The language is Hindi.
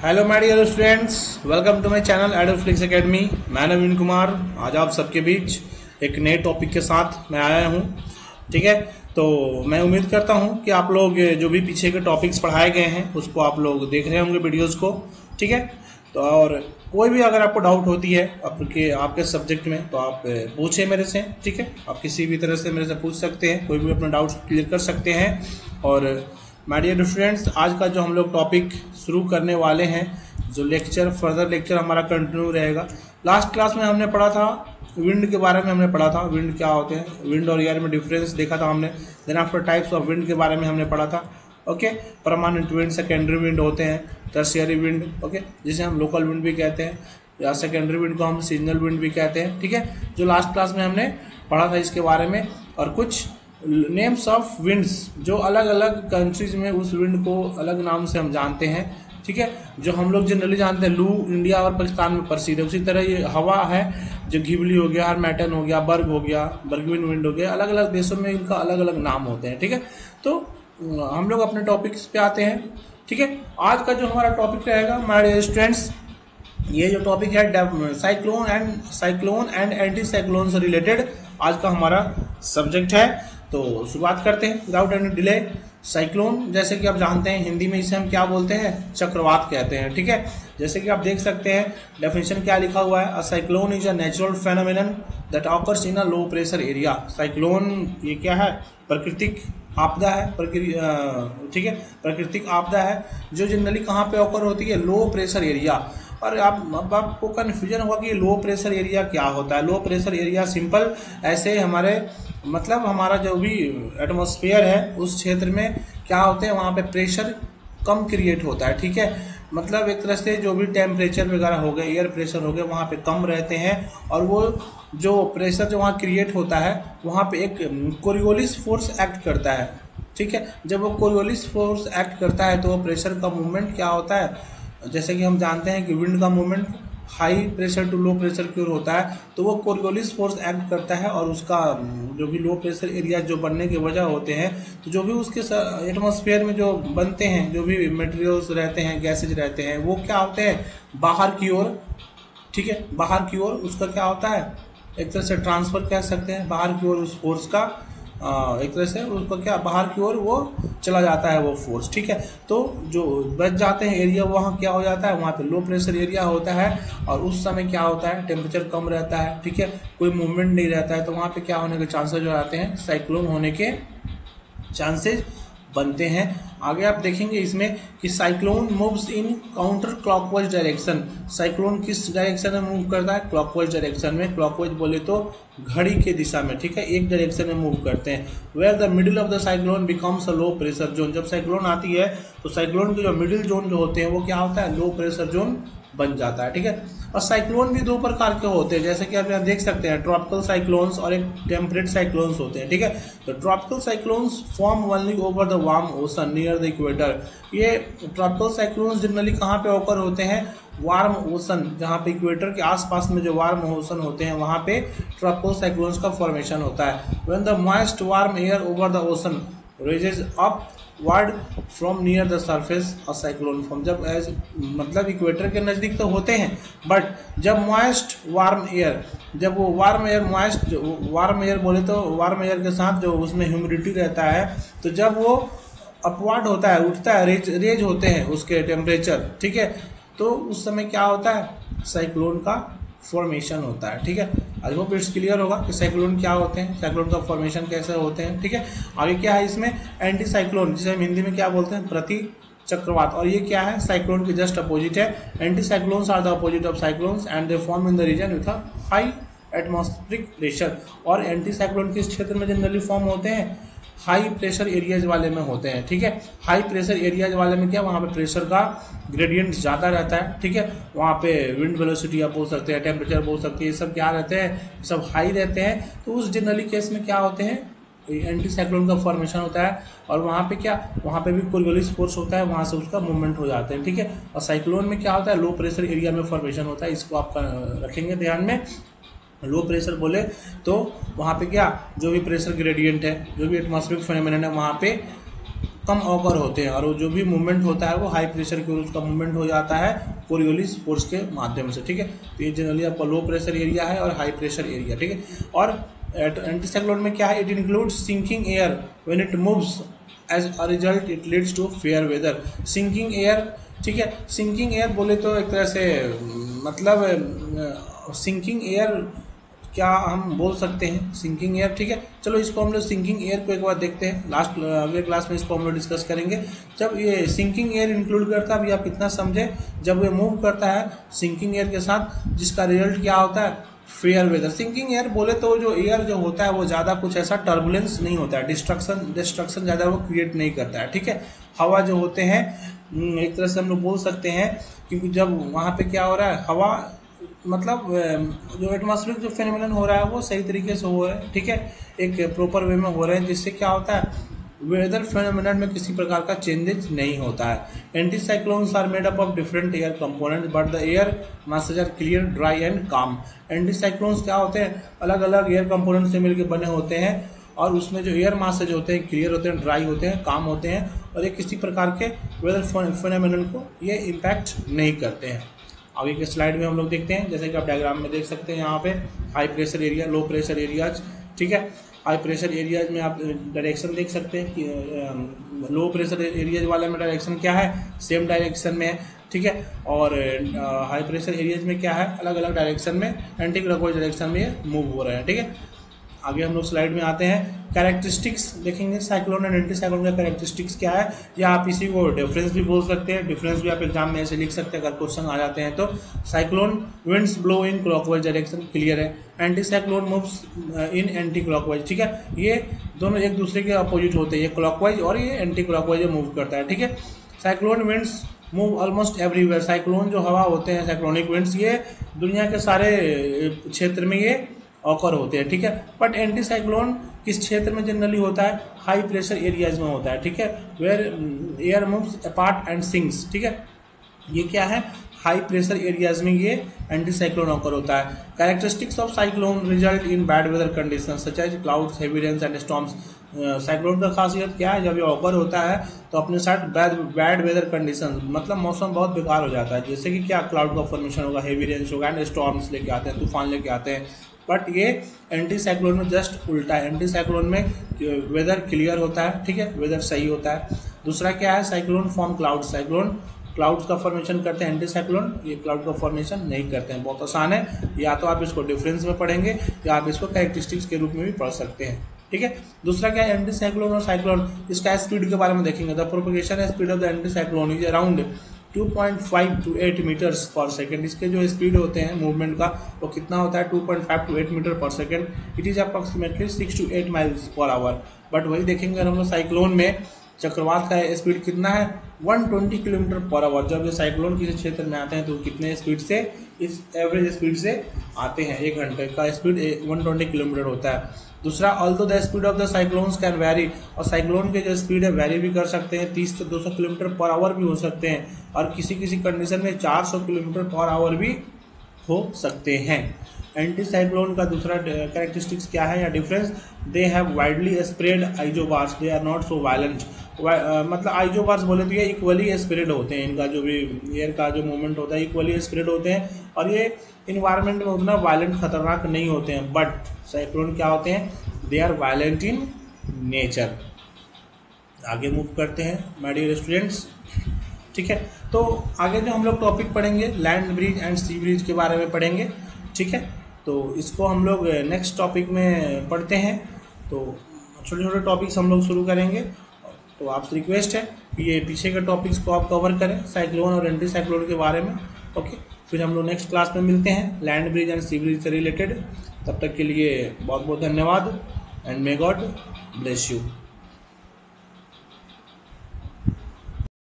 Hello my dear students, welcome to my channel Edoflix academy. मैं नवीन कुमार आज आप सबके बीच एक नए टॉपिक के साथ मैं आया हूं। ठीक है, तो मैं उम्मीद करता हूं कि आप लोग जो भी पीछे के टॉपिक्स पढ़ाए गए हैं उसको आप लोग देख रहे होंगे वीडियोस को। ठीक है, तो और कोई भी अगर आपको डाउट होती है आपके सब्जेक्ट में तो आप पूछें मेरे से। ठीक है, आप किसी भी तरह से मेरे से पूछ सकते हैं, कोई भी अपना डाउट्स क्लियर कर सकते हैं। और माय डियर स्टूडेंट्स, आज का जो हम लोग टॉपिक शुरू करने वाले हैं, जो फर्दर लेक्चर हमारा कंटिन्यू रहेगा। लास्ट क्लास में हमने पढ़ा था विंड के बारे में, हमने पढ़ा था विंड क्या होते हैं, विंड और एयर में डिफरेंस देखा था हमने। Then after types of wind के बारे में हमने पढ़ा था। Okay, permanent wind, secondary wind होते हैं, टर्शियरी विंड, ओके, जिसे हम लोकल विंड भी कहते हैं, या सेकेंडरी विंड को हम सीजनल विंड भी कहते हैं। ठीक है, जो लास्ट क्लास में हमने पढ़ा था इसके बारे में। और कुछ नेम्स ऑफ विंड्स जो अलग अलग कंट्रीज में उस विंड को अलग नाम से हम जानते हैं। ठीक है, जो हम लोग जनरली जानते हैं लू इंडिया और पाकिस्तान में प्रसिद्ध है, उसी तरह ये हवा है जो घिबली हो गया, हार्मैटन हो गया, बर्ग हो गया, बर्गविन विंड हो गया, अलग अलग देशों में इनका अलग अलग नाम होते हैं। ठीक है, तो हम लोग अपने टॉपिक्स पे आते हैं। ठीक है, आज का जो हमारा टॉपिक रहेगा हमारे स्टूडेंट्स, ये जो टॉपिक है साइक्लोन एंड एंटी साइक्लोन से रिलेटेड आज का हमारा सब्जेक्ट है। तो शुरुआत करते हैं विदाउट एनी डिले। साइक्लोन, जैसे कि आप जानते हैं हिंदी में इसे हम क्या बोलते हैं, चक्रवात कहते हैं। ठीक है, जैसे कि आप देख सकते हैं डेफिनेशन क्या लिखा हुआ है, a cyclone is a natural phenomenon that occurs in a low pressure area. Cyclone ये क्या है, प्राकृतिक आपदा है, ठीक है, प्राकृतिक आपदा है जो जनरली कहाँ पे ऑकर होती है, लो प्रेशर एरिया। और अब आपको कन्फ्यूजन होगा कि लो प्रेशर एरिया क्या होता है। लो प्रेशर एरिया सिंपल ऐसे हमारे मतलब हमारा जो भी एटमॉस्फेयर है उस क्षेत्र में क्या होते हैं, वहाँ पे प्रेशर कम क्रिएट होता है। ठीक है, मतलब एक तरह से जो भी टेम्परेचर वगैरह हो गए, एयर प्रेशर हो गए, वहाँ पे कम रहते हैं। और वो जो प्रेशर जो वहाँ क्रिएट होता है वहाँ पे एक कोरियोलिस फोर्स एक्ट करता है। ठीक है, जब वो कोरियोलिस फोर्स एक्ट करता है तो वो प्रेशर का मूवमेंट क्या होता है, जैसे कि हम जानते हैं कि विंड का movement high pressure to low pressure की ओर होता है, तो वो कोरियोलिस फोर्स एक्ट करता है और उसका जो भी लो प्रेशर एरिया जो बनने की वजह होते हैं, तो जो भी उसके एटमॉस्फेयर में जो बनते हैं, जो भी मटेरियल्स रहते हैं, गैसेज रहते हैं, वो क्या होते हैं बाहर की ओर। ठीक है, बाहर की ओर उसका क्या होता है, एक तरह से ट्रांसफर कह सकते हैं बाहर की ओर उस फोर्स का, एक तरह से उसको क्या बाहर की ओर वो चला जाता है वो फोर्स। ठीक है, तो जो बच जाते हैं एरिया वहाँ क्या हो जाता है, वहाँ पे लो प्रेशर एरिया होता है और उस समय क्या होता है, टेम्परेचर कम रहता है। ठीक है, कोई मूवमेंट नहीं रहता है, तो वहाँ पे क्या होने के चांसेस हो जाते हैं, साइक्लोन होने के चांसेस बनते हैं। आगे आप देखेंगे इसमें कि cyclone moves in counter clockwise direction. Cyclone किस डायरेक्शन में मूव करता है, क्लॉकवाइज डायरेक्शन में। क्लॉकवाइज बोले तो घड़ी के दिशा में। ठीक है, एक डायरेक्शन में मूव करते हैं। Where the middle of the cyclone becomes a low pressure zone. जब साइक्लोन आती है तो साइक्लोन के जो मिडिल जोन जो होते हैं वो क्या होता है, लो प्रेशर जोन बन जाता है। ठीक है, और साइक्लोन भी दो प्रकार के होते हैं, जैसे कि आप यहाँ देख सकते हैं ट्रॉपिकल साइक्लोन्स और एक टेम्परेट साइक्लोन्स होते हैं। ठीक है, तो tropical cyclones form only over the warm ocean near the equator. ये ट्रॉपिकल साइक्लोन्स जनरली कहाँ पे ऑकर होते हैं, वार्म ओशन, जहाँ पे इक्वेटर के आसपास में जो वार्म ओशन होते हैं वहाँ पे ट्रॉपिकल साइक्लोन्स का फॉर्मेशन होता है। When the moist warm air over the ocean raises up word from near the surface a cyclone form. जब मतलब इक्वेटर के नज़दीक तो होते हैं, बट जब मॉइस्ट वार्म एयर, जब वो वार्म एयर बोले तो वार्म एयर के साथ जो उसमें ह्यूमिडिटी रहता है, तो जब वो अपवर्ड होता है, उठता है, रेज होते हैं उसके टेम्परेचर। ठीक है, तो उस समय क्या होता है, साइक्लोन का फॉर्मेशन होता है। ठीक है, आई होप इट्स क्लियर होगा कि साइक्लोन क्या होते हैं, साइक्लोन का फॉर्मेशन कैसे होते हैं। ठीक है, आगे क्या है इसमें, एंटी साइक्लोन, जिसे हम हिंदी में क्या बोलते हैं, प्रति चक्रवात। और ये क्या है, साइक्लोन के जस्ट अपोजिट है। Anti cyclones are the opposite of cyclones and they form in the region with a high atmospheric pressure. और एंटी साइक्लोन किस क्षेत्र में जनरली फॉर्म होते हैं, हाई प्रेशर एरियाज वाले में होते हैं। ठीक है, हाई प्रेशर एरियाज वाले में क्या, वहाँ पे प्रेशर का ग्रेडियंट ज़्यादा रहता है। ठीक है, वहाँ पे विंड वेलोसिटी आप बोल सकते हैं, टेम्परेचर बोल सकते हैं, ये सब क्या रहते हैं, सब हाई रहते हैं। तो उस जनरली केस में क्या होते हैं, एंटी साइक्लोन का फॉर्मेशन होता है। और वहाँ पे क्या, वहाँ पे भी कोरियोलिस फोर्स होता है, वहाँ से उसका मूवमेंट हो जाते हैं। ठीक है, और साइक्लोन में क्या होता है, लो प्रेशर एरिया में फॉर्मेशन होता है। इसको आप रखेंगे ध्यान में। लो प्रेशर बोले तो वहाँ पे क्या, जो भी प्रेशर ग्रेडियंट है, जो भी एटमॉस्फेरिक फेनोमेनन है, वहाँ पे कम ऑकर होते हैं, और वो जो भी मूवमेंट होता है वो हाई प्रेशर की ओर उसका मूवमेंट हो जाता है कोरियोलिस फोर्स के माध्यम से। ठीक है, तो ये जनरली आपका लो प्रेशर एरिया है और हाई प्रेशर एरिया। ठीक है, और एंटीसाइक्लोन में क्या है, it includes sinking air when it moves, as a result it leads to fair weather. Sinking air, ठीक है, सिंकिंग एयर बोले तो एक तरह से मतलब सिंकिंग एयर क्या हम बोल सकते हैं, सिंकिंग एयर। ठीक है, चलो इसको हम लोग सिंकिंग एयर को एक बार देखते हैं, लास्ट अगले क्लास में इसको हम लोग डिस्कस करेंगे। जब ये सिंकिंग एयर इंक्लूड करता है, अभी आप इतना समझे, जब ये मूव करता है सिंकिंग एयर के साथ, जिसका रिजल्ट क्या होता है, फेयर वेदर। सिंकिंग एयर बोले तो जो एयर जो होता है वो ज़्यादा कुछ ऐसा टर्बुलेंस नहीं होता है, डिस्ट्रक्शन ज़्यादा वो क्रिएट नहीं करता है। ठीक है, हवा जो होते हैं एक तरह से हम लोग बोल सकते हैं, क्योंकि जब वहाँ पे क्या हो रहा है, हवा मतलब जो एटमॉस्फेरिक जो फेनोमेनन हो रहा है वो सही तरीके से हो रहा है। ठीक है, एक प्रॉपर वे में हो रहे हैं, जिससे क्या होता है, वेदर फेनोमेनन में किसी प्रकार का चेंजेस नहीं होता है। Anticyclones are made up of different air components but the air masses are clear, dry and calm. Anticyclones क्या होते हैं, अलग अलग एयर कंपोनेंट से मिलकर बने होते हैं, और उसमें जो एयर मासेज होते हैं क्लियर होते हैं, ड्राई होते हैं, काम होते हैं, और ये किसी प्रकार के वेदर फेनोमेनन को ये इम्पैक्ट नहीं करते हैं। आगे के स्लाइड में हम लोग देखते हैं, जैसे कि आप डायग्राम में देख सकते हैं, यहाँ पे high pressure area, low pressure areas. ठीक है, हाई प्रेशर एरियाज में आप डायरेक्शन देख सकते हैं कि लो प्रेशर एरियाज वाले में डायरेक्शन क्या है, सेम डायरेक्शन में है। ठीक है, और हाई प्रेशर एरियाज में क्या है, अलग अलग डायरेक्शन में, एंटी क्लॉकवाइज डायरेक्शन में ये मूव हो रहे हैं। ठीक है, आगे हम लोग स्लाइड में आते हैं, कैरेक्टरिस्टिक्स देखेंगे साइक्लोन एंड एंटी साइक्लोन का कैरेक्टरिस्टिक्स क्या है, या आप इसी को डिफरेंस भी बोल सकते हैं। डिफरेंस भी आप एग्जाम में ऐसे लिख सकते हैं अगर क्वेश्चन आ जाते हैं तो। Cyclone winds blow in clockwise direction, clear है। Anti cyclone moves in anti clockwise. ठीक है, ये दोनों एक दूसरे के अपोजिट होते हैं, ये क्लॉकवाइज और ये एंटी क्लॉकवाइज मूव करता है। ठीक है, cyclone winds move almost everywhere. Cyclone जो हवा होते हैं, साइक्लोनिक विंड्स, ये दुनिया के सारे क्षेत्र में ये ऑकर होते हैं। ठीक है, बट एंटी साइक्लोन किस क्षेत्र में जनरली होता है, हाई प्रेशर एरियाज में होता है। ठीक है, where air moves apart and sinks. ठीक है, ये क्या है, हाई प्रेशर एरियाज में ये एंटी साइक्लोन ऑकर होता है। Characteristics of cyclone result in bad weather condition such as clouds, heavy rains and storms. Cyclone का खासियत क्या है, जब ये ऑकर होता है तो अपने साथ बैड वेदर कंडीशन, मतलब मौसम बहुत बेकार हो जाता है, जैसे कि क्या, क्लाउड का फॉर्मेशन होगा, हेवी रेन्स होगा एंड स्टॉर्म्स लेके आते हैं, तूफान लेके आते हैं। बट ये एंटी साइक्लोन में जस्ट उल्टा है, एंटी साइक्लोन में वेदर क्लियर होता है। ठीक है, वेदर सही होता है। दूसरा क्या है, cyclone form cloud, cyclone clouds का फॉर्मेशन करते हैं, एंटी साइक्लोन ये क्लाउड का फॉर्मेशन नहीं करते हैं। बहुत आसान है, या तो आप इसको डिफरेंस में पढ़ेंगे या आप इसको कैरेक्टरिस्टिक्स के रूप में भी पढ़ सकते हैं। ठीक है, दूसरा क्या है, एंटी साइक्लोन और साइक्लोन, इसका स्पीड के बारे में देखेंगे। The propagation speed of the anti cyclone is around 2.5 to 8 metres per second. इसके जो स्पीड होते हैं मूवमेंट का वो कितना होता है, 2.5 to 8 मीटर पर second. It is approximately 6 to 8 miles per hour. But वही देखेंगे हम लोग साइक्लोन में, चक्रवात का स्पीड कितना है, 120 किलोमीटर पर आवर। जब ये साइक्लोन किसी क्षेत्र में आते हैं तो कितने स्पीड से, इस एवरेज स्पीड से आते हैं, 1 घंटे का स्पीड 120 किलोमीटर होता है। दूसरा, although the speed of the cyclones can vary, और साइक्लोन के जो स्पीड है वैरी भी कर सकते हैं, 30 से 200 किलोमीटर पर आवर भी हो सकते हैं, और किसी किसी कंडीशन में 400 किलोमीटर पर आवर भी हो सकते हैं। एंटी साइक्लोन का दूसरा कैरेक्टरिस्टिक्स क्या है या difference, they have widely spread isobars, they are not so violent. मतलब आइजोबार्स बोले तो ये इक्वली स्प्रेड होते हैं, इनका जो भी एयर का जो मूवमेंट होता है इक्वली स्प्रेड होते हैं, और ये इन्वायरमेंट में उतना वायलेंट खतरनाक नहीं होते हैं। बट साइक्लोन क्या होते हैं, they are violent in nature. आगे मूव करते हैं माय डियर स्टूडेंट्स। ठीक है, तो आगे जो हम लोग टॉपिक पढ़ेंगे, land bridge and sea bridge के बारे में पढ़ेंगे। ठीक है, तो इसको हम लोग नेक्स्ट टॉपिक में पढ़ते हैं। तो छोटे छोटे टॉपिक्स हम लोग शुरू करेंगे, तो आपसे रिक्वेस्ट है कि ये पीछे के टॉपिक्स को आप कवर करें, साइक्लोन और एंटी साइक्लोन के बारे में। ओके, फिर हम लोग नेक्स्ट क्लास में मिलते हैं land bridge and sea bridge से रिलेटेड। तब तक के लिए बहुत बहुत धन्यवाद, and may God bless you.